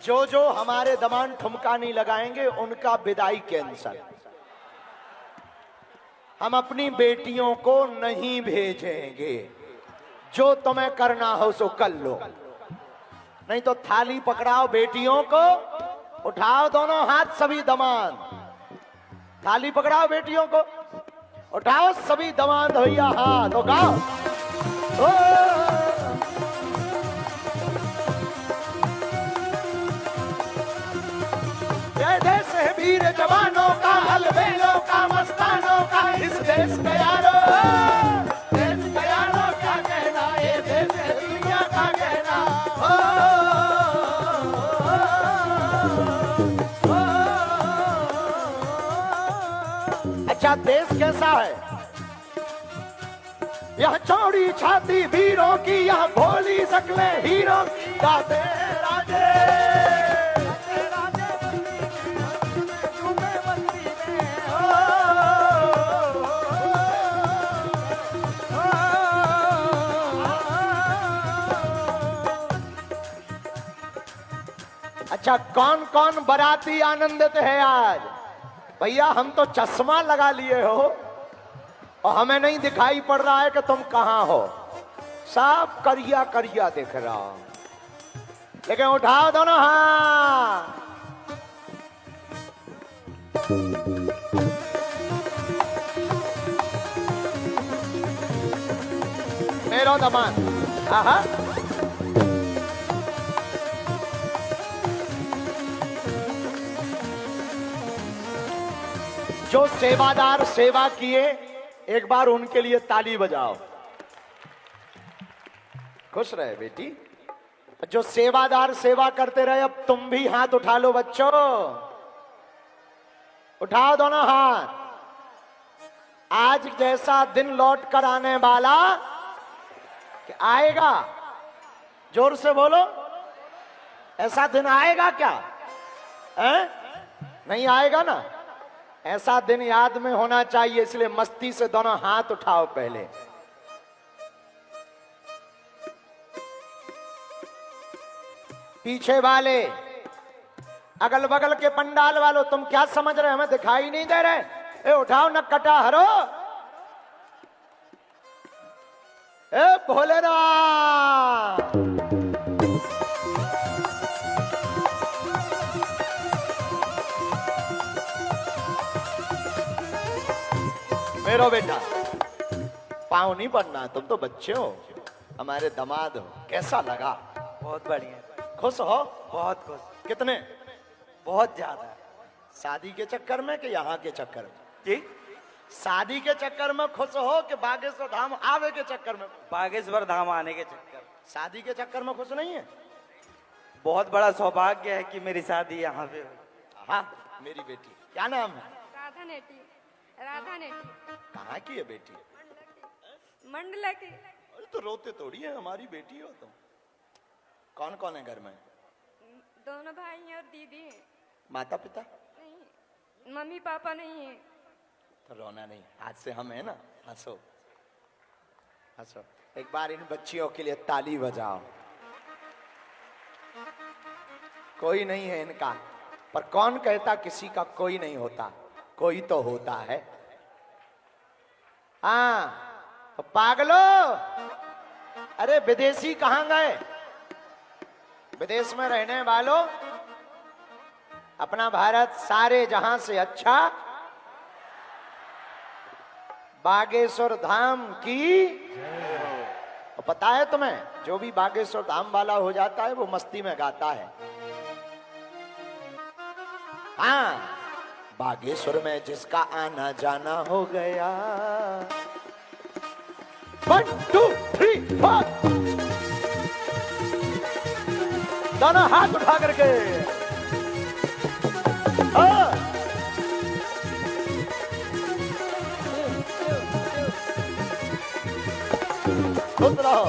जो जो हमारे दमान ठुमका नहीं लगाएंगे उनका विदाई कैंसल। हम अपनी बेटियों को नहीं भेजेंगे। जो तुम्हें करना हो सो कर लो, नहीं तो थाली पकड़ाओ बेटियों को, उठाओ दोनों हाथ सभी दमान, थाली पकड़ाओ बेटियों को, उठाओ सभी दमान भैया हाथ, तो गाओ ये देश है वीर जवानों का, अलबेलों का, मस्तानों का, इस देश का यारो, देश का यारो क्या कहना, ये देश है दुनिया का कहना। अच्छा देश कैसा है? यह चौड़ी छाती वीरों की, यह भोली शक्लें हीरों की, गाते राजे अच्छा कौन कौन बाराती आनंदित है आज? भैया हम तो चश्मा लगा लिए हो और हमें नहीं दिखाई पड़ रहा है कि तुम कहां हो, सब करिया करिया दिख रहा हो, लेकिन उठाओ दोनों हाथ। मेरो दमान आहा जो सेवादार सेवा किए एक बार उनके लिए ताली बजाओ। खुश रहे बेटी। जो सेवादार सेवा करते रहे अब तुम भी हाथ उठा लो बच्चों, उठाओ दोनों हाथ। आज जैसा दिन लौट कर आने वाला कि आएगा, जोर से बोलो, ऐसा दिन आएगा क्या? नहीं आएगा ना? ऐसा दिन याद में होना चाहिए, इसलिए मस्ती से दोनों हाथ उठाओ पहले। पीछे वाले, अगल बगल के पंडाल वालों, तुम क्या समझ रहे, हमें दिखाई नहीं दे रहे? ए उठाओ न कटा हरो, ए भोलेनाथ। मेरो बेटा पाँव नहीं पड़ना, तुम तो बच्चे हो, हमारे दामाद हो। कैसा लगा? बहुत बढ़िया। खुश हो? बहुत खुश। कितने? बहुत ज्यादा। शादी के चक्कर में कि यहाँ के चक्कर में? जी, शादी के चक्कर में खुश हो कि बागेश्वर धाम आवे के चक्कर में? बागेश्वर धाम आने के चक्कर। शादी के चक्कर में खुश नहीं है? बहुत बड़ा सौभाग्य है कि मेरी शादी यहाँ पे हुई। हाँ मेरी बेटी, क्या नाम है? राधा नेटी। राधा नेटी। कहाँ की है बेटी? मंडला की। अरे तो रोते थोड़ी है, हमारी बेटी हो तुम। कौन कौन है घर में? दोनों भाई हैं और दीदी हैं। माता पिता? नहीं, मम्मी पापा नहीं है। तो रोना नहीं, आज से हम है ना, हंसो हंसो। एक बार इन बच्चियों के लिए ताली बजाओ। कोई नहीं है इनका, पर कौन कहता किसी का कोई नहीं होता? कोई तो होता है। हाँ पागलो, अरे विदेशी कहां गए? विदेश में रहने वालों, अपना भारत सारे जहां से अच्छा, बागेश्वर धाम की। पता है तुम्हें, जो भी बागेश्वर धाम वाला हो जाता है वो मस्ती में गाता है। हाँ, बागेश्वर में जिसका आना जाना हो गया। 1 2 3 4 दोनों हाथ उठा करके खुद रहो।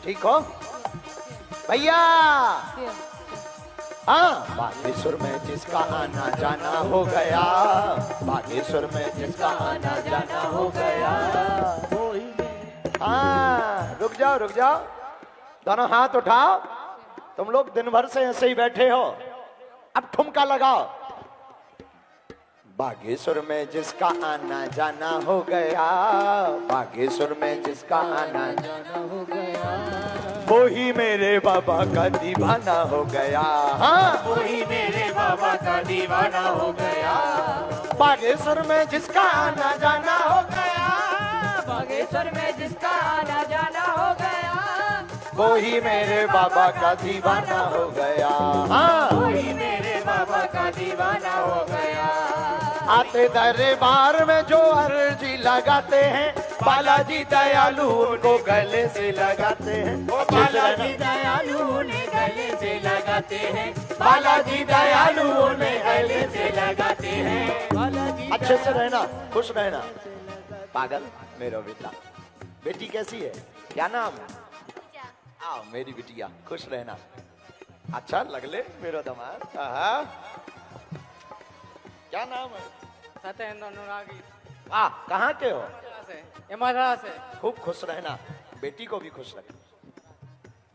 ठीक हो भैया? हाँ, बागेश्वर में जिसका आना जाना हो गया, बागेश्वर में जिसका आना जाना हो गया। हाँ रुक जाओ, दोनों हाथ उठाओ, तुम लोग दिन भर से ऐसे ही बैठे हो, अब ठुमका लगाओ। बागेश्वर में जिसका आना जाना हो गया, बागेश्वर में जिसका आना जाना हो गया, वो ही मेरे बाबा का दीवाना हो गया। हाँ, वो ही मेरे बाबा का दीवाना हो गया। बागेश्वर में जिसका आना जाना हो गया, बागेश्वर में जिसका आना जाना हो गया, वो ही मेरे बाबा का दीवाना हो गया। हाँ, वो ही मेरे बाबा का दीवाना हो गया। आते दरबार में जो अर्जी लगाते हैं, बालाजी दयालु उनको गले से लगाते हैं। बालाजी दयालु उन्हें गले से लगाते हैं, बालाजी दयालु उन्हें गले से लगाते हैं। बालाजी अच्छे से रहना, खुश रहना। पागल मेरा बेटा, बेटी कैसी है, क्या नाम है? आओ मेरी बिटिया, खुश रहना। अच्छा लगले मेरा दामाद। क्या नाम है? सत्येंद्र अनुरागी। कहाँ के हो? इमरा से। खूब खुश रहना, बेटी को भी खुश रखना।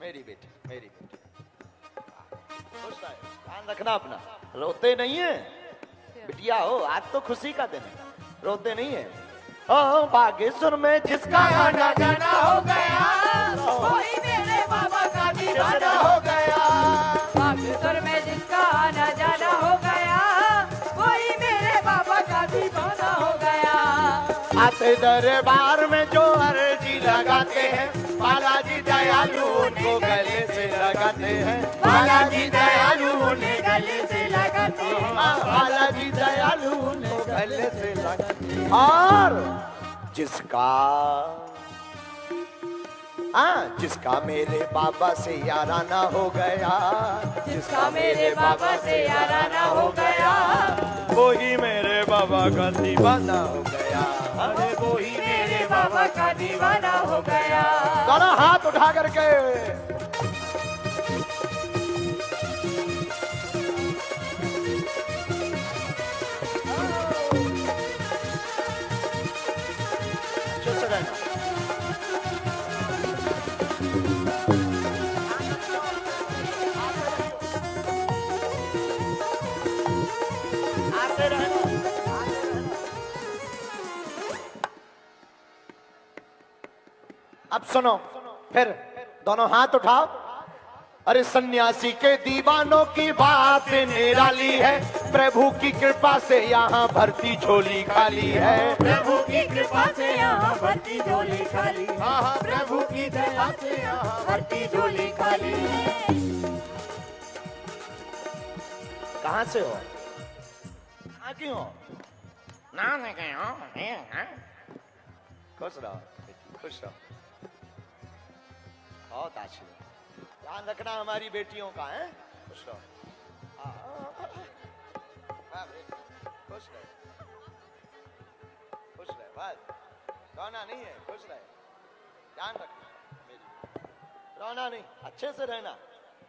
मेरी बेटी, मेरी बेटी खुश रहे, ध्यान रखना अपना। रोते नहीं है बिटिया हो, आज तो खुशी का दिन है, रोते नहीं है। बागेश्वर में जिसका आना जाना हो गया, वही मेरे बाबा का दीवाना हो गया। बागेश्वर में जिसका आना जाना हो गया, वही मेरे बाबा का दीवाना हो गया। आते दरबार में जो अर्जी लगाते हैं, बालाजी दयालु उनको गले से लगाते हैं। बालाजी दयालु उन्हें गले से लगाते हैं। बालाजी दयालु उनको गले से लगाते हैं। और जिसका मेरे बाबा से याराना हो गया, जिसका मेरे बाबा से याराना हो गया, वो ही मेरे बाबा का दीवाना हो गया। अरे वो ही मेरे बाबा का दीवाना हो गया। दोनों हाथ उठा करके अच्छे से रहना। आते रहना। अब सुनो, फिर दोनों हाथ उठाओ। अरे सन्यासी के दीवानों की बात निराली है, प्रभु की कृपा से यहाँ भरती झोली खाली है। प्रभु की कृपा से यहाँ भरती झोली खाली। हाँ, प्रभु की दया से यहाँ भरती झोली खाली। कहाँ से हो, कहाँ की हो? ना नहीं गए हो। खुश रहो बेटी, खुश रहो। बहुत आशीर्वाद, ध्यान रखना हमारी बेटियों का है। खुश रहो। हाँ बेटी, खुश रहे, खुश रहे, बस रोना नहीं है, खुश रहे, ध्यान रखना मेरी, रोना नहीं, अच्छे से रहना।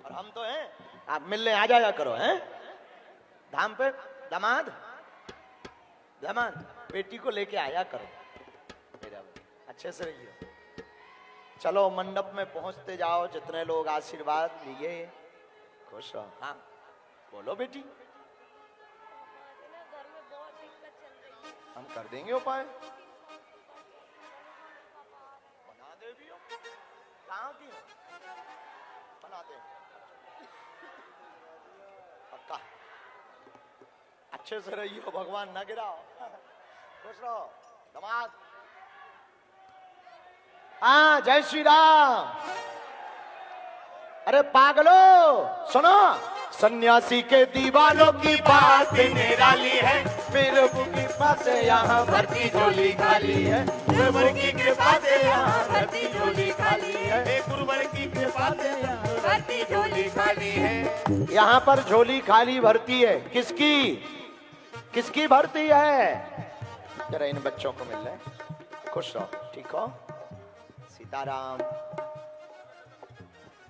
और हम तो हैं, आप मिलने आ जाया करो हैं धाम पे। दामाद, दामाद बेटी को लेके आया करो मेरा, अच्छे से रहिए। चलो मंडप में पहुंचते जाओ, जितने लोग आशीर्वाद लिए, खुश रहो। हाँ बोलो बेटी, हम कर देंगे उपाय, बना दे भी हो। कहाँ की हो? बना दे पक्का, अच्छे से रहियो, भगवान ना गिराओ, खुश रहो। दामाद, हाँ जय श्री राम। अरे पागलो सुनो, सन्यासी के दीवानों की बात निराली है, प्रभु की कृपा से यहाँ भरती झोली खाली है। गुरुवर की कृपा से यहाँ भरती झोली खाली है। गुरुवर की कृपा से यहाँ भरती झोली खाली है। यहाँ पर झोली खाली भरती है, किसकी किसकी भरती है? जरा इन बच्चों को मिल रहे, खुश रहो, ठीक हो? सीताराम,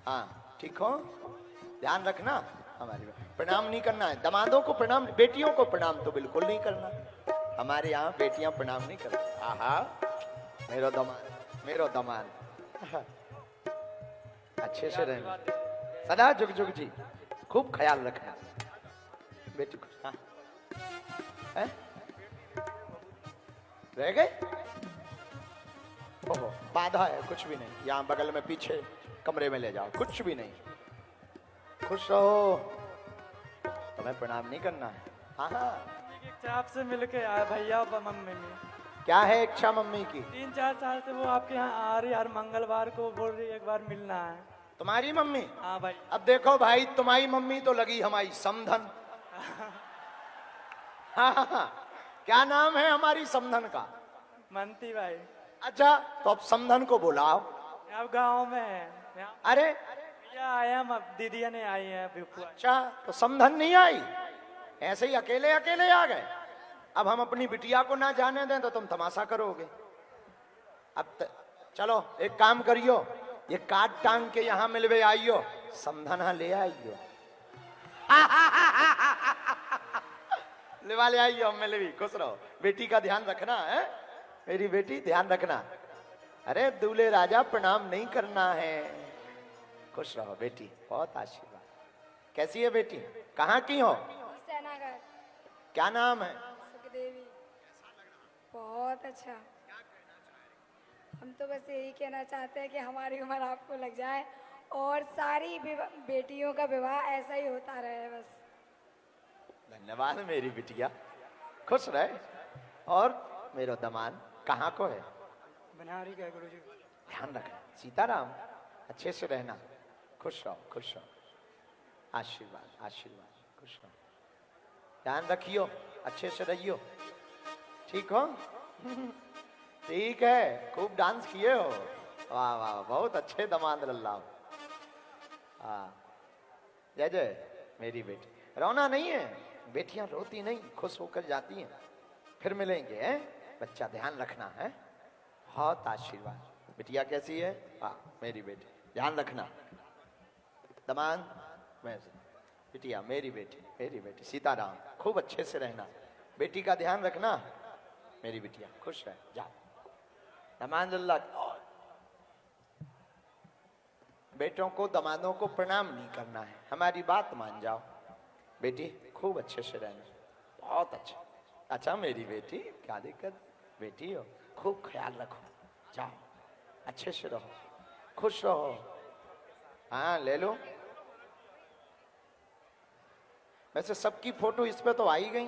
हाँ ठीक हो, ध्यान रखना। हमारी प्रणाम नहीं करना है, दामादों को प्रणाम, बेटियों को प्रणाम तो बिल्कुल नहीं करना। हमारे यहाँ बेटियां प्रणाम नहीं करती। आहा मेरो दामाद, मेरो दामाद, अच्छे से रहना। सदा जुग जुग जी, खूब ख्याल रखना बेटी को। हाँ हैं? रह गए? ओहो, बाधा है, कुछ भी नहीं। यहाँ बगल में पीछे कमरे में ले जाओ, कुछ भी नहीं। खुश रहो, तुम्हें प्रणाम नहीं करना है। हाँ हाँ, आपसे मिल के आया भैया और मम्मी में। क्या है इच्छा मम्मी की? 3-4 साल से वो आपके यहाँ आ रही, हर मंगलवार को बोल रही एक बार मिलना है। तुम्हारी मम्मी? हाँ भाई। अब देखो भाई, तुम्हारी मम्मी तो लगी हमारी समधन। हाँ हाँ हाँ, क्या नाम है हमारी समधन का? मनती भाई। अच्छा, तो अब समधन को बुलाओ। अब गाँव में है। अरे भैया आए हम, अब दीदिया ने आई है बुआ। अच्छा, तो समधन नहीं आई, ऐसे ही अकेले अकेले आ गए। अब हम अपनी बिटिया को ना जाने दें तो तुम तमाशा करोगे। अब चलो एक काम करियो, ये काट टांग के यहाँ मिलवे आइयो, समधना ले आइयो। ले आइयो, मिलवी, खुश रहो। बेटी का ध्यान रखना है, मेरी बेटी ध्यान रखना। अरे दूल्हे राजा प्रणाम नहीं करना है। खुश रहो बेटी, बहुत आशीर्वाद। कैसी है बेटी? कहाँ की हो? सेनागर। क्या नाम है? सुखदेवी। बहुत अच्छा। हम तो बस यही कहना चाहते हैं कि हमारी उम्र आपको लग जाए और सारी बेटियों का विवाह ऐसा ही होता रहे बस। धन्यवाद मेरी बिटिया, खुश रहे। और मेरा दमान कहाँ को है? बनारी का गुरु जी। ध्यान रखना, सीताराम, अच्छे से रहना। खुश रहो, खुश रहो। आशीर्वाद आशीर्वाद, खुश रहो। ध्यान रखियो, अच्छे से रहियो, ठीक हो? ठीक है, खूब डांस किए हो। वाह वाह, बहुत अच्छे दमाद लल्ला। हाँ, जय जय मेरी बेटी। रोना नहीं है, बेटियां रोती नहीं, खुश होकर जाती हैं। फिर मिलेंगे, हैं? बच्चा ध्यान रखना है। बहुत आशीर्वाद। बिटिया कैसी है? हाँ मेरी बेटी, ध्यान रखना। दमान मैं, बिटिया मेरी बेटी सीताराम, खूब अच्छे से रहना। बेटी का ध्यान रखना मेरी बिटिया, खुश रह। जा दमान लल्ला। बेटों को दमादों को प्रणाम नहीं करना है, हमारी बात मान जाओ। बेटी खूब अच्छे से रहना, बहुत अच्छा। अच्छा मेरी बेटी, क्या दिक्कत? बेटी हो, खूब ख्याल रखो। जाओ, अच्छे से रहो, खुश रहो। हाँ ले लो। वैसे सबकी फोटो इस पे तो आई गई।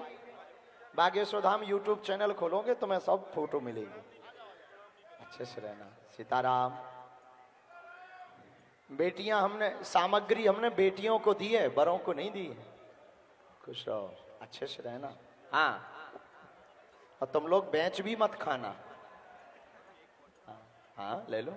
बागेश्वर धाम यूट्यूब चैनल खोलोगे तो मैं सब फोटो मिलेगी। अच्छे से रहना। सीताराम। बेटियां हमने, सामग्री हमने बेटियों को दी है, बड़ों को नहीं दी है। खुश रहो, अच्छे से रहना। हाँ, और तुम लोग बेंच भी मत खाना। हाँ, हाँ ले लो।